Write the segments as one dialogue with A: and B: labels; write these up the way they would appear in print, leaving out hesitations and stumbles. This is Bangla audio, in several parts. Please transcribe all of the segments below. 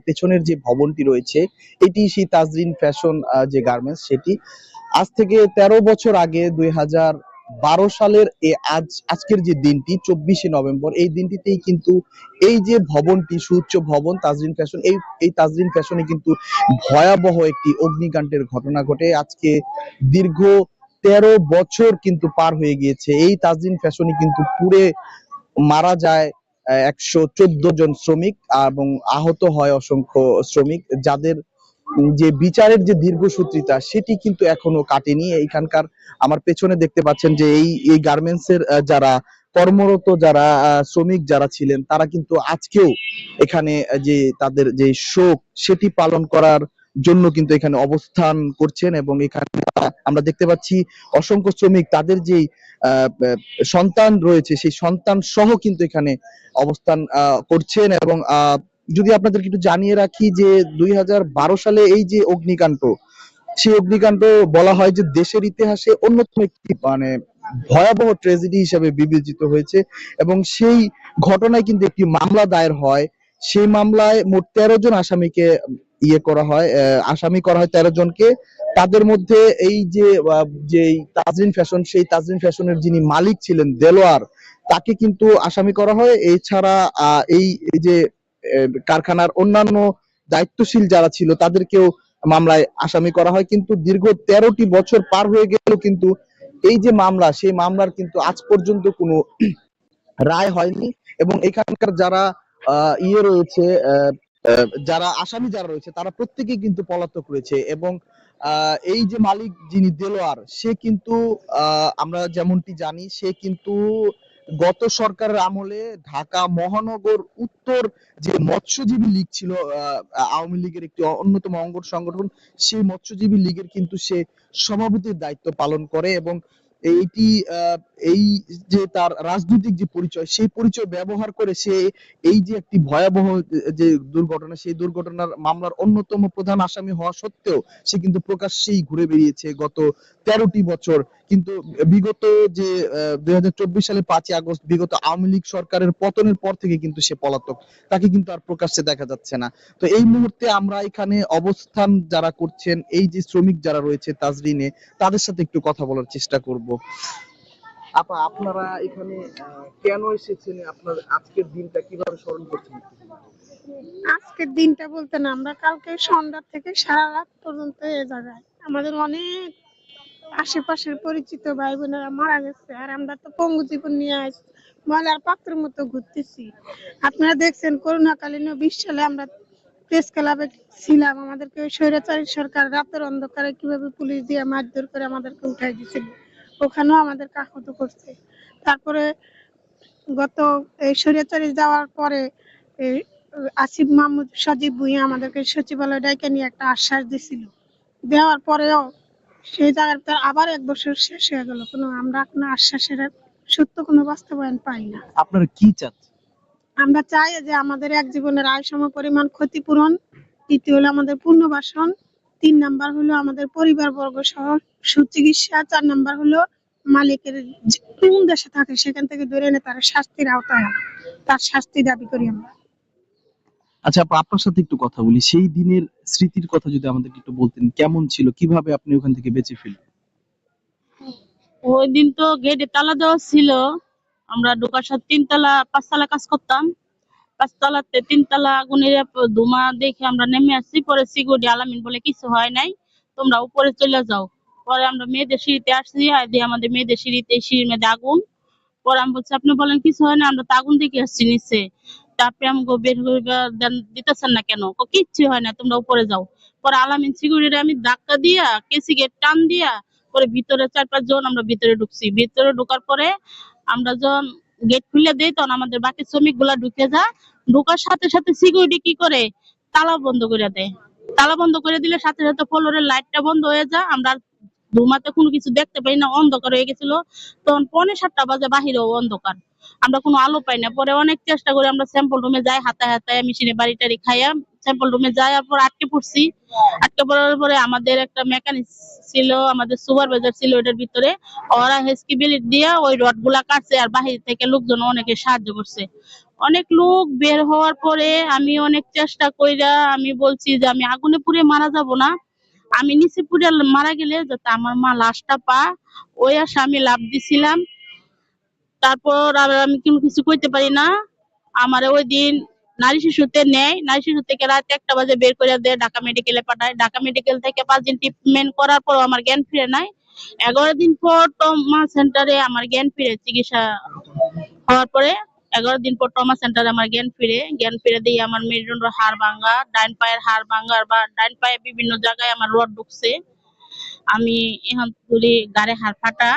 A: পেছনের যে ভবনটি রয়েছে এটি সেই তাজরিন ফ্যাশন যে গার্মেন্টস সেটি। আজ থেকে ১৩ বছর আগে ২০১২ সালের আজকের যে দিনটি ২৪শে নভেম্বর, এই দিনটিতেই কিন্তু এই যে ভবনটি সুউচ্চ ভবন তাজরিন ফ্যাশন, এই তাজরিন ফ্যাশনে কিন্তু ভয়াবহ একটি অগ্নিকাণ্ডের ঘটনা ঘটে। আজকে দীর্ঘ ১৩ বছর কিন্তু পার হয়ে গিয়েছে, এই তাজরিন ফ্যাশনে কিন্তু পুড়ে মারা যায় ১১৪ জন শ্রমিক এবং আহত হয় অসংখ্য শ্রমিক, যাদের যে বিচারের যে দীর্ঘসূত্রিতা সেটি কিন্তু এখনো কাটেনি। এইখানকার আমার পেছনে দেখতে পাচ্ছেন যে এই গার্মেন্টস এর যারা কর্মরত, যারা শ্রমিক যারা ছিলেন, তারা কিন্তু আজকেও এখানে যে তাদের যে শোক সেটি পালন করার জন্য কিন্তু এখানে অবস্থান করছেন। এবং এখানে আমরা দেখতে পাচ্ছি অসংখ্য শ্রমিক তাদের যেই সন্তান রয়েছে সেই সন্তান সহ কিন্তু এখানে অবস্থান করছেন। এবং যদি আপনাদেরকে একটু জানিয়ে রাখি যে ২০১২ সালে এই যে অগ্নিকাণ্ড, সেই অগ্নিকাণ্ড বলা হয় যে দেশের ইতিহাসে অন্যতম একটি মানে ভয়াবহ ট্র্যাজেডি হিসেবে বিবেচিত হয়েছে। এবং সেই ঘটনায় কিন্তু একটি মামলা দায়ের হয়। সেই মামলায় মোট ১৩ জন আসামিকে আসামি করা হয় ১৩ জনকে। তাদের মধ্যে এই যে তাজরিন ফ্যাশন, সেই তাজরিন ফ্যাশনের যিনি মালিক ছিলেন দেলোয়ার, তাকে কিন্তু আসামি করা হয়। এছাড়া এই যে কারখানার অন্যান্য দায়িত্বশীল যারা ছিল তাদেরকেও মামলায় আসামি করা হয়। কিন্তু দীর্ঘ ১৩টি বছর পার হয়ে গেলেও কিন্তু এই যে মামলা, সেই মামলার কিন্তু আজ পর্যন্ত কোনো রায় হয়নি। এবং এখানকার যারা রয়েছে, যারা আসামি যারা রয়েছে, তারা প্রত্যেকেই কিন্তু পলাতক রয়েছে। এবং এই যে মালিক যিনি দেলোয়ার, সে কিন্তু আমরা যেমনটি জানি, সে কিন্তু গত সরকারের আমলে ঢাকা মহানগর উত্তর যে মৎস্যজীবী লীগ ছিল, আওয়ামী লীগের একটি অন্যতম অঙ্গ সংগঠন, সেই মৎস্যজীবী লীগের কিন্তু সে সভাপতির দায়িত্ব পালন করে। এবং এইটি এই যে তার রাজনৈতিক যে পরিচয়, সেই পরিচয় ব্যবহার করে সে এই যে একটি ভয়াবহ যে দুর্ঘটনা, সেই দুর্ঘটনার মামলার অন্যতম প্রধান আসামি হওয়া সত্ত্বেও সে কিন্তু প্রকাশ্যেই ঘুরে বেরিয়েছে গত ১৩টি বছর। কিন্তু বিগত যে ২০২৪ সালে ৫ই আগস্ট বিগত আওয়ামী লীগ সরকারের পতনের পর থেকে কিন্তু সে পলাতক, তাকে কিন্তু আর প্রকাশ্যে দেখা যাচ্ছে না। তো এই মুহূর্তে আমরা এখানে অবস্থান যারা করছেন, এই যে শ্রমিক যারা রয়েছে তাজরিনে, তাদের সাথে একটু কথা বলার চেষ্টা করব। আপা, আপনারা এখানে কেন এসেছেন? আপনার আজকের দিনটা কিভাবে স্মরণ করছেন?
B: আজকের দিনটা বলতে না, আমরা কালকে সন্ধ্যা থেকে সারা রাত পর্যন্ত এ জায়গায় আমাদের অনেক আশেপাশের পরিচিত ভাই বোনেরা মারা গেছে, আর আমরা তো পঙ্গু জীবন নিয়ে ময়লার পাত্রের মতো ঘুরতেছি। আপনারা দেখছেন করোনাকালীন ২০ সালে আমরা প্রেস ক্লাবে ছিলাম, আমাদেরকে স্বৈরাচারী সরকার রাতের অন্ধকারে কিভাবে পুলিশ দিয়ে মারধর করে আমাদেরকে উঠাই দিয়েছিল, ওখানেও আমাদের আহত করছে। তারপরে গত এই স্বৈরাচারী যাওয়ার পরে আসিফ মাহমুদ সজীব ভুঁইয়া আমাদেরকে সচিবালয় ডাইকে নিয়ে একটা আশ্বাস দিছিল, দেওয়ার পরেও সেই জায়গাটা আবার ১ বছর শেষ হয়ে গেল, আমরা কোনো আশ্বাসের সত্য কোনো বাস্তবায়ন পাই না।
A: আপনারা কি চাচ্ছেন?
B: আমরা চাই যে আমাদের এক জীবনের আয় সম পরিমাণ ক্ষতিপূরণ, দ্বিতীয় হলো আমাদের পুনর্বাসন, ৩ নাম্বার হলো আমাদের পরিবারবর্গ সহ সুচিকিৎসা, ৪ নাম্বার হলো মালিকের কোন দেশে থাকে সেখান থেকে ধরে এনে তার শাস্তির আওতায় তার শাস্তি দাবি করি আমরা।
A: আচ্ছা আপা, আপনার সাথে একটু কথা বলি। সেই দিনের স্মৃতির কথা যদি আমাদেরকে একটু বলতেন, কেমন ছিল, কিভাবে আপনি ওখান থেকে বেঁচে ফিরলেন?
C: ওই দিন তো গেটে তালা দেওয়া ছিল, আমরা ঢোকার সাথে ৩ তলা ৫ তলা কাজ করতাম, ৫ তলাতে ৩ তলা আগুনের ধোঁয়া দেখে আমরা নেমে আসছি। পরে সিকিউরিটি আলামিন বলে কিছু হয় নাই, তোমরা উপরে চলে যাও। পরে আমরা মেয়েদের সিঁড়িতে আসছি, আমাদের মেয়েদের সিঁড়িতে সিঁড়ির মধ্যে আগুন। পরে আমি বলছি আপনি বলেন কিছু হয় না, আমরা তো আগুন দেখে আসছি নিচে, তারপরে আমাকে বের দিতেছেন না কেন? কিচ্ছু হয় না, তোমরা উপরে যাও। পরে আলামিন সিকিউরিটি আমি ধাক্কা দিয়া কেসি গেট টান দিয়া পরে ভিতরে ৪-৫ জন আমরা ভিতরে ঢুকছি। ভিতরে ঢোকার পরে আমরা যখন গেট খুলে দেই তখন আমাদের বাকি শ্রমিক গুলা ঢুকে যায়। ঢোকার সাথে সাথে সিকিউরিটি কি করে তালা বন্ধ করে দেয়। তালা বন্ধ করে দিলে সাথে সাথে ফ্লোরের লাইটটা বন্ধ হয়ে যায়, আমরা ধুমাতে কোনো কিছু দেখতে পাই না, অন্ধকার হয়ে গেছিল। তখন 6:45 বাজে, বাহিরেও অন্ধকার, আমরা কোনো আলো পাই না। পরে অনেক চেষ্টা করে আমরা স্যাম্পল রুমে যাই, হাতায় হাতায় মেশিনে বাড়ি টাড়ি খাইয়া স্যাম্পল রুমে যাওয়ার পর আটকে পড়ছি। আটকে পড়ার পরে আমাদের একটা মেকানিক ছিল, আমাদের সুপারভাইজার ছিল ওটার ভিতরে, ওরা হেসকি বিলিট দিয়ে ওই রড গুলা কাটছে, আর বাহির থেকে লোকজন অনেকে সাহায্য করছে। অনেক লোক বের হওয়ার পরে আমি অনেক চেষ্টা কইরা আমি বলছি যে আমি আগুনে পুড়ে মারা যাব না, আমি নিচে পুড়ে মারা গেলে যাতে আমার মা লাশটা পা। ওই আশা আমি লাভ দিছিলাম। তারপর আর আমি কোনো কিছু কইতে পারি না। আমার ওই দিন নারী শিশুতে নেয়, নারী শিশু থেকে রাত 1টা বাজে বের করে দেয়, ঢাকা মেডিকেলে পাঠায়। ঢাকা মেডিকেল থেকে 5 দিন ট্রিটমেন্ট করার পর আমার জ্ঞান ফিরে নাই। 11 দিন পর ট্রমা সেন্টারে আমার জ্ঞান ফিরে, চিকিৎসা হওয়ার পরে 11 দিন পর ট্রমা সেন্টারে আমার জ্ঞান ফিরে দিয়ে আমার মেরুদণ্ড হাড় ভাঙা, ডাইন পায়ের হাড় ভাঙা, বা ডাইন পায়ে বিভিন্ন জায়গায় আমার রড ঢুকছে। আমি এখন তুলি গাড়ে হাড় ফাটা,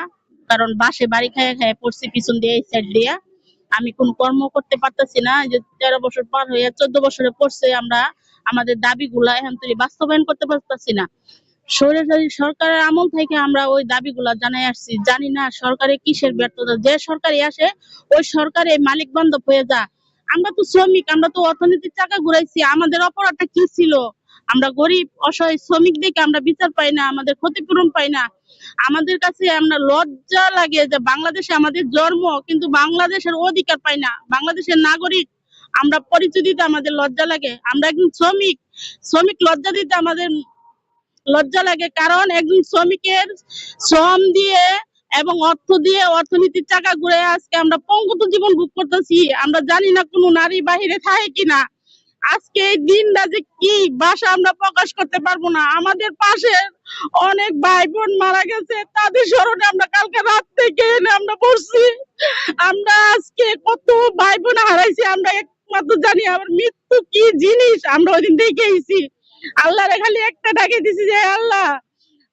C: কারণ বাসে বাড়ি খায় খায় পড়ছি পিছন দিয়ে, এই সাইড দিয়ে। আমি কোন কর্ম করতে পারতেছি না। এই যে 13 বছর পার হয়ে 14 বছরে পড়ছে, আমরা আমাদের দাবিগুলা এখন তুলি বাস্তবায়ন করতে পারতেছি না। স্বৈরাচারী সরকারের আমল থেকে আমরা ওই দাবিগুলা জানাই আসছি। জানি না সরকারে কিসের ব্যর্থতা, যে সরকারই আসে ওই সরকারে মালিক বান্ধব হয়ে যা। আমরা তো শ্রমিক, আমরা তো অর্থনীতির চাকা ঘুরাইছি, আমাদের অপরাধটা কি ছিল? আমরা গরিব অসহায় শ্রমিক দেখে আমরা বিচার পাই না, আমাদের ক্ষতিপূরণ পাই না। আমাদের কাছে আমরা লজ্জা লাগে যে বাংলাদেশে আমাদের জন্ম, কিন্তু বাংলাদেশের অধিকার পাই না। বাংলাদেশের নাগরিক আমরা পরিচয় দিতে আমাদের লজ্জা লাগে। আমরা একজন শ্রমিক, শ্রমিক লজ্জা দিতে আমাদের লজ্জা লাগে, কারণ একজন শ্রমিকের শ্রম দিয়ে এবং অর্থ দিয়ে অর্থনীতির চাকা ঘুরে আজকে আমরা পঙ্গুত্ব জীবন ভোগ করতেছি। আমরা জানি না কোনো নারী বাহিরে থাকে কিনা। আজকে এই দিনটা যে কি ভাষা আমরা প্রকাশ করতে পারবো না। আমাদের পাশে অনেক ভাই বোন মারা গেছে, তাদের স্মরণে আমরা কালকে রাত থেকে এনে আমরা বসছি। আমরা আজকে কত ভাই বোন হারাইছি আমরা একমাত্র জানি। আমার মৃত্যু কি জিনিস আমরা ওই দিন দেখে এসেছি। আল্লাহরে খালি একটা ডাকে দিছি যে আল্লাহ,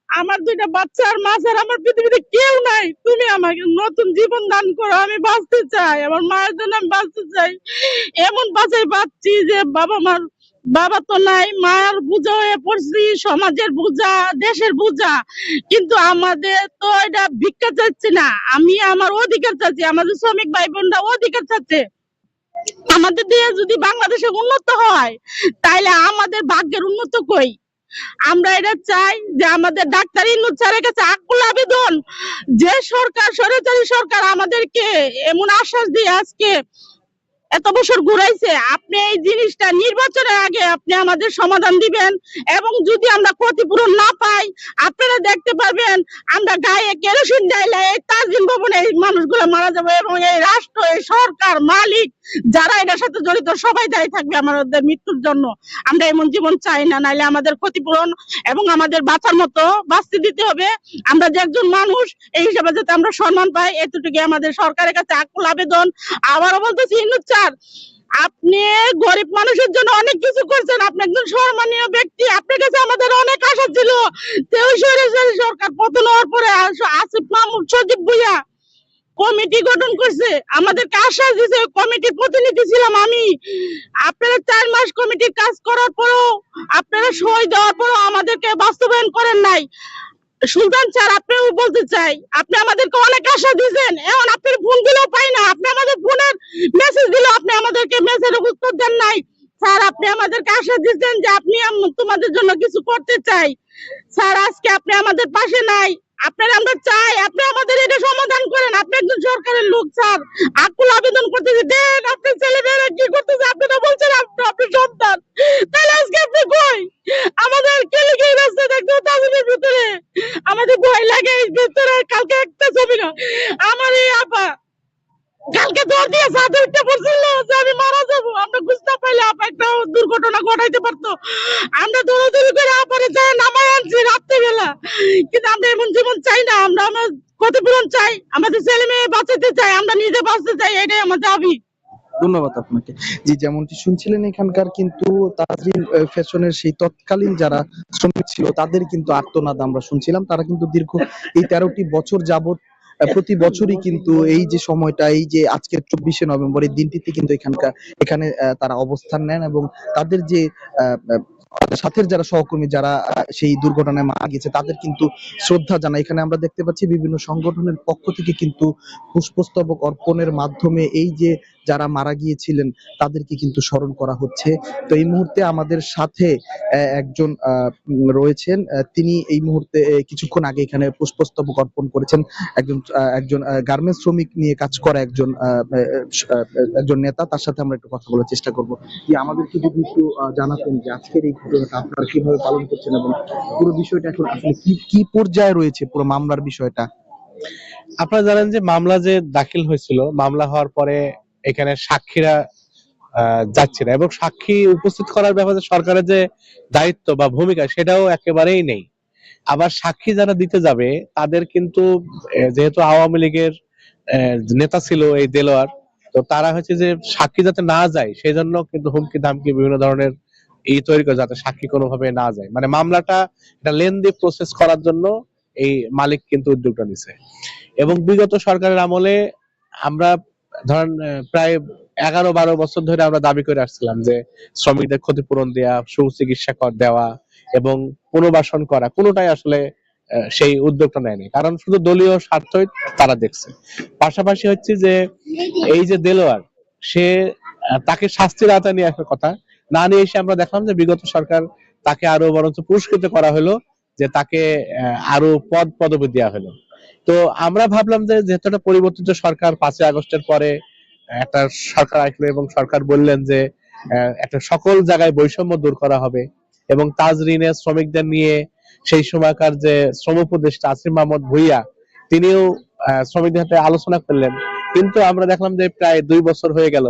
C: আমার 2টা বাচ্চার মা ছাড়া আমার পৃথিবীতে কেউ নাই, তুমি আমাকে নতুন জীবন দান করো, আমি বাঁচতে চাই, আমার মায়ের জন্য আমি বাঁচতে চাই। এমন বাঁচাই পাচ্ছি যে বাবা তো নাই, মায়ের বোঝা হয়ে পড়ছি, সমাজের বোঝা, দেশের বোঝা। কিন্তু আমাদের তো এটা ভিক্ষা চাচ্ছি না, আমি আমার অধিকার চাচ্ছি। আমাদের শ্রমিক ভাই বোনরা অধিকার চাচ্ছে। আমাদের দিয়ে যদি বাংলাদেশে উন্নত হয়, তাইলে আমাদের ভাগ্যের উন্নত কই? আমরা এটা চাই যে আমাদের ডাক্তার ইন্নুস স্যারের কাছে আকুল আবেদন, যে সরকার স্বৈরাচারী সরকার আমাদেরকে এমন আশ্বাস দিয়ে আজকে এত বছর ঘুরাইছে, আপনি এই জিনিসটা নির্বাচনের আগে আপনি আমাদের সমাধান দিবেন। এবং যদি আমরা ক্ষতিপূরণ না পাই, আপনারা দেখতে পারবেন আমরা গায়ে কেরোসিন ঢাইলে এই তাজরিন ভবনে এই মানুষগুলো মারা যাবে, এবং এই রাষ্ট্র, এই সরকার, মালিক যারা এটার সাথে জড়িত সবাই দায়ী থাকবে আমাদের মৃত্যুর জন্য। আমরা এমন জীবন চাই না, নাইলে আমাদের ক্ষতিপূরণ এবং আমাদের বাঁচার মতো বাঁচতে দিতে হবে। আমরা যে একজন মানুষ এই হিসাবে যাতে আমরা সম্মান পাই, এতটুকু আমাদের সরকারের কাছে আকুল আবেদন। আবারও বলতেছি, ইন্নুস স্যার, আপনি গরিব মানুষের জন্য অনেক কিছু করছেন, আপনি একজন সম্মানীয় ব্যক্তি, আপনার কাছে আমাদের অনেক আশা ছিল। সরকার পতন হওয়ার পরে আসিফ মাহমুদ, সজীব ভুইয়া কমিটি গঠন করছে, আমাদেরকে আশ্বাস দিয়েছে, কমিটির প্রতিনিধি ছিলাম আমি। আপনারা 4 মাস কমিটির কাজ করার পরও, আপনারা সই দেওয়ার পরও আমাদেরকে বাস্তবায়ন করেন নাই। সুলতান স্যার, আপনিও বলতে চাই, আপনি আমাদেরকে অনেক আশা দিয়েছেন, এখন আপনার ফোন দিলেও পাই না, আপনি আমাদের ফোনের মেসেজ দিলেও আপনি আমাদেরকে মেসেজের উত্তর দেন নাই। স্যার, আপনি আমাদেরকে আশা দিয়েছেন যে আপনি তোমাদের জন্য কিছু করতে চাই। স্যার, আজকে আপনি আমাদের পাশে নাই। আপনার আমরা চাই আপনি আমাদের এটা সমাধান করেন। আপনি একজন সরকারের লোক স্যার, আকুল আবেদন করতেছি, দেন আপনার ছেলে মেয়েরা কি করতেছে, আপনি তো বলছেন আপনার সন্তান, তাহলে আজকে আপনি কই? আমাদের কেলিকে রাস্তা দেখতে তাদের ভিতরে আমাদের ভয় লাগে। এই ভিতরে কালকে একটা ছবি না, আমার এই আপা কালকে দৌড় দিয়ে ছাদে উঠতে পড়ছিল যে আমি মারা যাবো। আমরা বুঝতে পারলে আপা একটা দুর্ঘটনা ঘটাইতে পারতো। আমরা দৌড়াদৌড়ি করে আপারে যাই নামায় আনছি রাত্রে বেলা। কিন্তু আমরা এমন জীবন চাই না, আমরা আমার ক্ষতিপূরণ চাই, আমাদের ছেলে মেয়ে বাঁচাতে চাই, আমরা নিজে বাঁচতে চাই, এটাই আমার দাবি।
A: ধন্যবাদ আপনাকে। জি, যেমনটি শুনছিলেন এখানকার কিন্তু তাজরিন ফ্যাশনের সেই তৎকালীন যারা শ্রমিক ছিল তাদের কিন্তু আর্তনাদ আমরা শুনছিলাম। তারা কিন্তু দীর্ঘ এই 13টি বছর যাবত প্রতি বছরই কিন্তু এই যে সময়টা, এই যে আজকের 24শে নভেম্বর এই দিনটিতে কিন্তু এখানে তারা অবস্থান নেন এবং তাদের যে তাদের সাথে যারা সহকর্মী যারা সেই দুর্ঘটনায় মারা গেছে তাদের কিন্তু শ্রদ্ধা জানায়। এখানে আমরা দেখতে পাচ্ছি বিভিন্ন সংগঠনের পক্ষ থেকে কিন্তু পুষ্পস্তবক অর্পণের মাধ্যমে এই যে যারা মারা গিয়েছিলেন তাদেরকে কিন্তু স্মরণ করা হচ্ছে। তো এই মুহূর্তে আমাদের সাথে একজন রয়েছেন, তিনি এই মুহূর্তে কিছুক্ষণ আগে এখানে পুষ্পস্তবক অর্পণ করেছেন। একজন গার্মেন্টস শ্রমিক নিয়ে কাজ করা একজন নেতা, তার সাথে আমরা একটু কথা বলার চেষ্টা করব। যে আমাদেরকে যদি একটু জানাতেন যে আজকের এই ঘটনাটা আপনারা কিভাবে পালন করছেন এবং পুরো বিষয়টা এখন আসলে কি কি পর্যায়ে রয়েছে পুরো মামলার বিষয়টা।
D: আপনারা জানেন যে মামলা যে দাখিল হয়েছিল, মামলা হওয়ার পরে এখানে সাক্ষীরা যাচ্ছে না, এবং সাক্ষী উপস্থিত করার ব্যাপারে সরকারের যে দায়িত্ব বা ভূমিকা সেটাও একেবারেই নেই। আবার সাক্ষী যারা দিতে যাবে তাদের কিন্তু যেহেতু আওয়ামী লীগের নেতা ছিল এই দেলোয়ার, তো তারা হচ্ছে যে সাক্ষী যাতে না যায় সেই জন্য কিন্তু হুমকি ধামকি বিভিন্ন ধরনের তৈরি করে যাতে সাক্ষী কোনোভাবে না যায়, মানে মামলাটা একটা লেন্দি প্রসেস করার জন্য এই মালিক কিন্তু উদ্যোগটা নিছে। এবং বিগত সরকারের আমলে আমরা ধরেন প্রায় 11-12 বছর ধরে আমরা দাবি করে আসছিলাম যে শ্রমিকদের ক্ষতিপূরণ দেওয়া, সুচিকিৎসা দেওয়া এবং পুনর্বাসন করা, কোনোটাই আসলে সেই উদ্যোগটা নেয়নি, কারণ শুধু দলীয় স্বার্থই তারা দেখছে। পাশাপাশি হচ্ছে যে এই যে দেলোয়ার, সে তাকে শাস্তির আওতায় নিয়ে আসার কথা না নিয়ে এসে আমরা দেখলাম যে বিগত সরকার তাকে আরো বরঞ্চ পুরস্কৃত করা হলো, যে তাকে আরো পদবি দেওয়া হলো। তো আমরা ভাবলাম যে যেহেতু একটা পরিবর্তিত সরকার, 5ই আগস্টের পরে একটা সরকার আসলো এবং সরকার বললেন যে একটা সকল জায়গায় বৈষম্য দূর করা হবে, এবং তাজরিনের শ্রমিকদের নিয়ে সেই সময়কার যে শ্রম উপদেষ্টা আসিফ মাহমুদ ভুইয়া, তিনিও শ্রমিকদের সাথে আলোচনা করলেন। কিন্তু আমরা দেখলাম যে প্রায় 2 বছর হয়ে গেল,